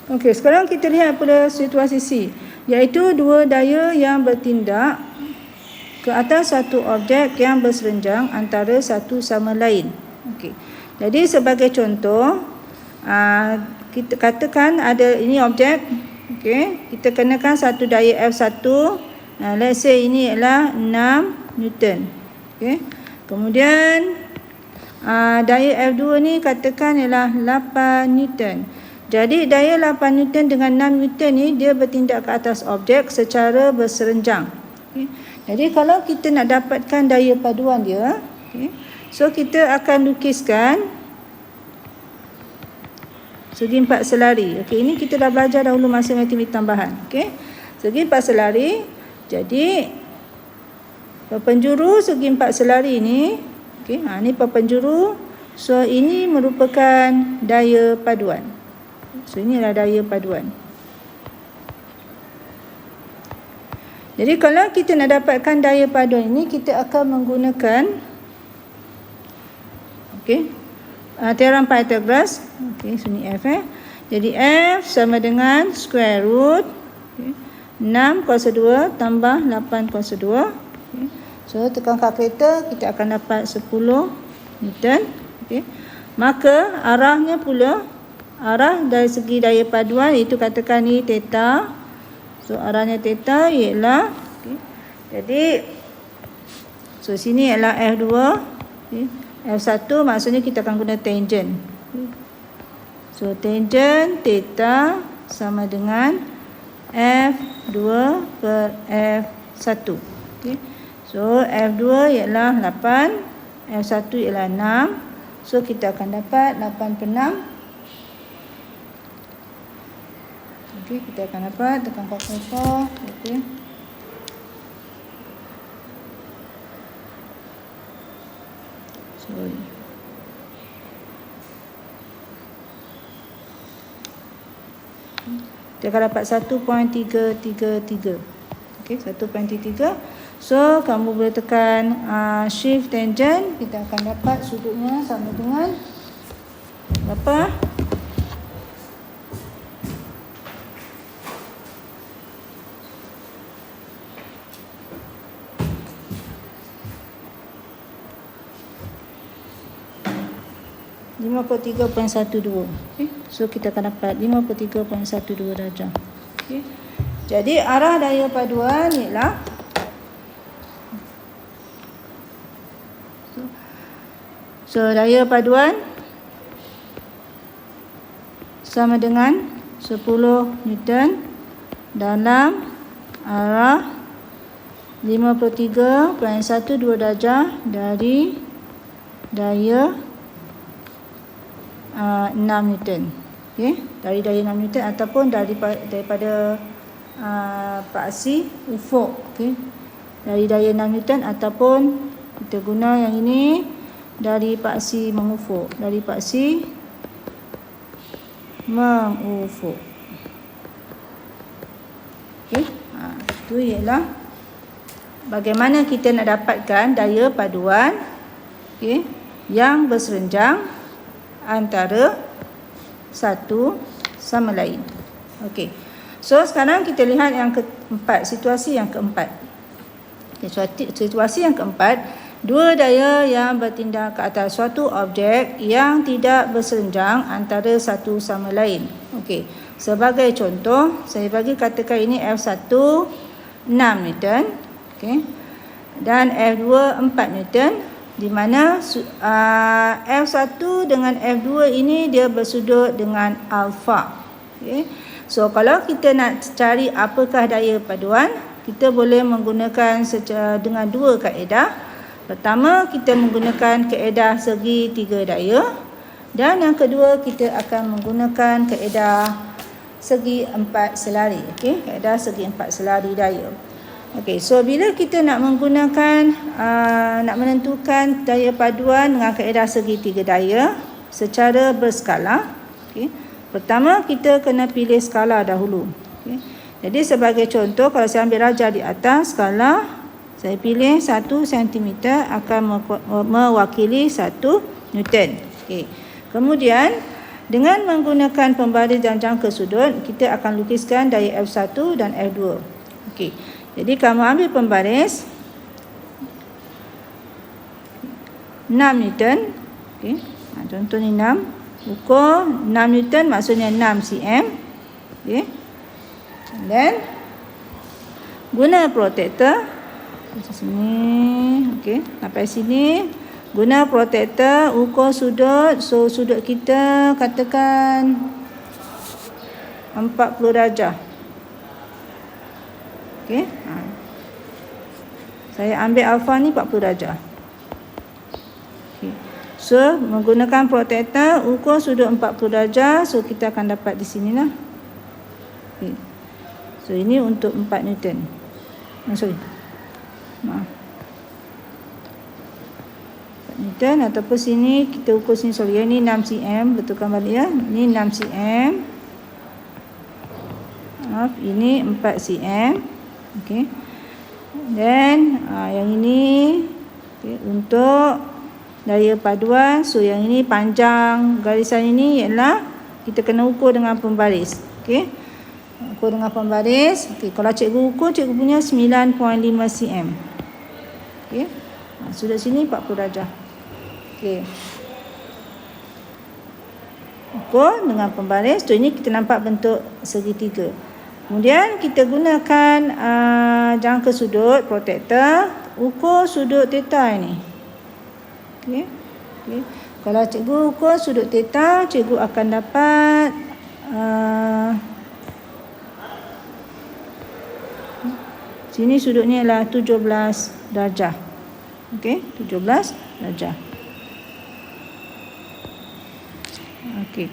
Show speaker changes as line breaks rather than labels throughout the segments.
Okey, sekarang kita lihat pada situasi C, iaitu dua daya yang bertindak ke atas satu objek yang berserenjang antara satu sama lain. Okey. Jadi sebagai contoh, kita katakan ada ini objek, okey, kita kenakan satu daya F1. Let's say ini adalah 6 Newton. Okey. Kemudian daya F2 ni katakan ialah 8 Newton. Jadi daya 8 Newton dengan 6 Newton ni dia bertindak ke atas objek secara berserenjang. Okay. Jadi kalau kita nak dapatkan daya paduan dia, okay, so kita akan lukiskan segi empat selari. Okay, ini kita dah belajar dahulu masa matematik tambahan. Okay. Segi empat selari. Jadi penjuru segi empat selari ni, okay, ni penjuru. So ini merupakan daya paduan. So inilah daya paduan. Jadi kalau kita nak dapatkan daya paduan ini, kita akan menggunakan teorem Pythagoras. Okey, sini F Jadi F sama dengan square root 6 kuasa 2 tambah 8 kuasa 2. Okay. So tekan kalkulator, kita akan dapat 10 Newton. Okay. Maka arahnya pula, arah dari segi daya paduan itu katakan ni theta. So arahnya theta ialah, okay, jadi so sini ialah F2. Okay. F1 maksudnya kita akan guna tangent. Okay. So tangent theta sama dengan F2 per F1. Okay. So F2 ialah 8, F1 ialah 6. So kita akan dapat 8 per 6. Okey, kita akan dapat tekan kalkulator. Okey. Sorry. Kita akan dapat 1.333. Okey, 1.3. So kamu boleh tekan shift tangent, kita akan dapat sudutnya sama dengan berapa? .12. Okay. So kita akan dapat 53.12 darjah. Okay. Jadi arah daya paduan ialah so daya paduan sama dengan 10 Newton dalam arah 53.12 darjah dari daya 6 Newton. Okey, dari daya 6 Newton ataupun daripada paksi ufuk. Okey, dari daya 6 Newton ataupun kita guna yang ini dari paksi mengufuk, dari paksi mengufuk. Okey, itu ialah bagaimana kita nak dapatkan daya paduan, okey, yang berserenjang antara satu sama lain. Okey. So sekarang kita lihat yang keempat, situasi yang keempat. Okay, situasi yang keempat, dua daya yang bertindak ke atas suatu objek yang tidak berserenjang antara satu sama lain. Okey. Sebagai contoh, saya bagi katakan ini F1 6 Newton, okey. Dan F2 4 Newton. Di mana F1 dengan F2 ini dia bersudut dengan alfa. Okay. So kalau kita nak cari apakah daya paduan, kita boleh menggunakan dengan dua kaedah. Pertama, kita menggunakan kaedah segi tiga daya, dan yang kedua kita akan menggunakan kaedah segi empat selari. Okay. Kaedah segi empat selari daya. Okey, so bila kita nak menggunakan nak menentukan daya paduan dengan kaedah segi tiga daya secara berskala, okey. Pertama kita kena pilih skala dahulu. Okey. Jadi sebagai contoh, kalau saya ambil raja di atas skala, saya pilih 1 cm akan mewakili 1 Newton. Okey. Kemudian Dengan menggunakan pembaris dan jangka sudut, kita akan lukiskan daya F1 dan F2. Okey. Jadi kamu ambil pembaris 6 Newton. Okey. Contoh ni 6. Ukur 6 Newton maksudnya 6 cm. Okey. Dan guna protektor sini. Okey, sampai sini. Guna protektor, ukur sudut. So sudut kita katakan 40 darjah. Okey. Saya ambil alfa ni 40 darjah. Okey. So menggunakan protektor, ukur sudut 40 darjah. So kita akan dapat di sinilah. Okey. So ini untuk 4 Newton. Sorry. Maaf. 4 Newton ataupun sini kita ukur sini, sorry, ini 6 cm, betulkan balik ya. Ini 6 cm. Maaf, ini 4 cm. Okey. Dan yang ini okay, untuk daya paduan. So yang ini panjang garisan ini ialah kita kena ukur dengan pembaris. Okey. Ukur dengan pembaris. Okey, kalau cikgu ukur, cikgu punya 9.5 cm. Okey. Sudut sini 40 darjah. Okey. Ukur dengan pembaris. So ini kita nampak bentuk segitiga. Kemudian kita gunakan jangka sudut protektor, ukur sudut theta ini. Okey. Okey. Kalau cikgu ukur sudut theta, cikgu akan dapat sini sudutnya adalah 17 darjah. Okey, 17 darjah. Okey.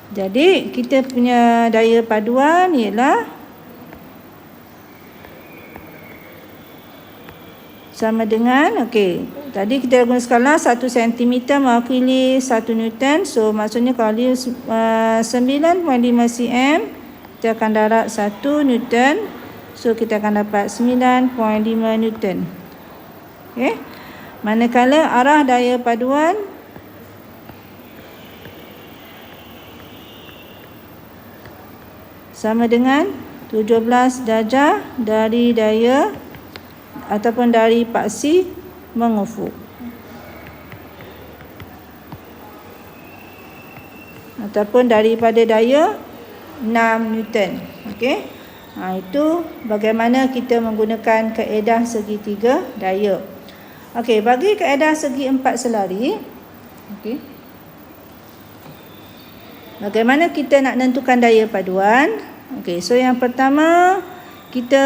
Jadi kita punya daya paduan ialah sama dengan, okey, tadi kita guna skala 1 cm mewakili 1 Newton. So maksudnya kalau dia 9.5 cm, kita akan darab 1 Newton. So kita akan dapat 9.5 Newton. Okey. Manakala arah daya paduan sama dengan 17 darjah dari daya ataupun dari paksi mengufuk. Ataupun daripada daya 6 Newton. Okey. Itu bagaimana kita menggunakan kaedah segitiga daya. Okey, bagi kaedah segi empat selari. Okey. Bagaimana kita nak tentukan daya paduan? Okey, so yang pertama kita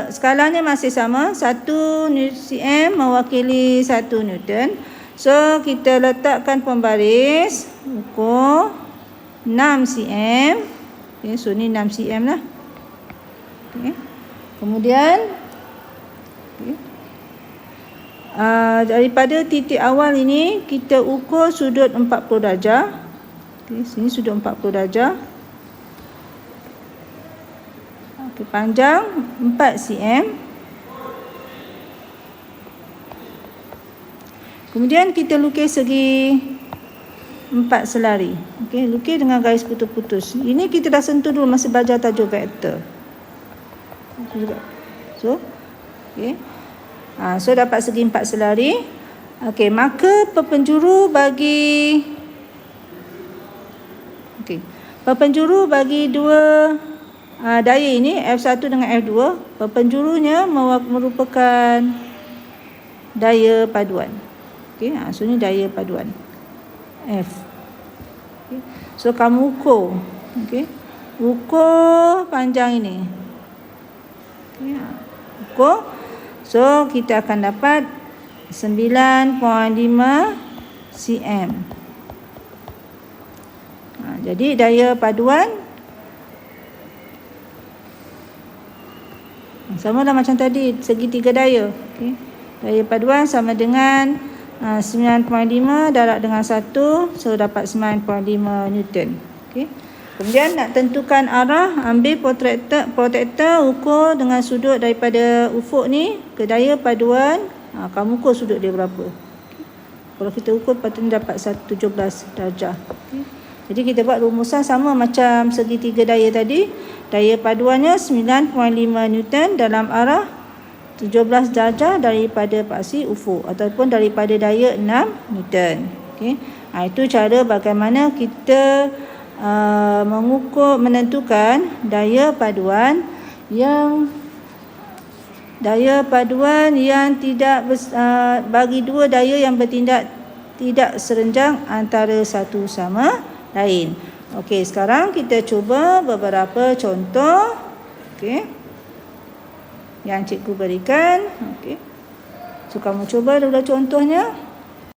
skalanya masih sama, 1 cm mewakili 1 Newton. So kita letakkan pembaris, ukur 6 cm. Okey, so ni 6 cm lah. Okey. Kemudian daripada titik awal ini kita ukur sudut 40 darjah. Okey, sini sudut 40 darjah. Okey, panjang 4 cm. Kemudian kita lukis segi 4 selari. Okey, lukis dengan garis putus-putus. Ini kita dah sentuh dulu masa belajar tajuk vektor. So, okey. So dapat segi 4 selari. Okey, maka perpenjuru bagi perpenjuru bagi dua daya ini F1 dengan F2, perpenjurunya merupakan daya paduan. Okey, so ni daya paduan F. Okay. So kamu ukur. Okey. Ukur panjang ini. Okay. Ukur. So kita akan dapat 9.5 cm. Jadi daya paduan sama lah macam tadi, segitiga daya. Okay. Daya paduan sama dengan 9.5 darab dengan 1, so dapat 9.5 Newton. Okay. Kemudian nak tentukan arah, ambil protektor, ukur dengan sudut daripada ufuk ni ke daya paduan. Kamu ukur sudut dia berapa. Okay. Kalau kita ukur patutnya dapat 17 darjah. Okay. Jadi kita buat rumusan sama macam segitiga daya tadi. Daya paduannya 9.5 Newton dalam arah 17 darjah daripada paksi ufuk ataupun daripada daya 6 Newton. Okey. Itu cara bagaimana kita menentukan daya paduan yang tidak bagi dua daya yang bertindak tidak serenjang antara satu sama lain. Okey, sekarang kita cuba beberapa contoh yang cikgu berikan. Okey. So kamu cuba dulu contohnya.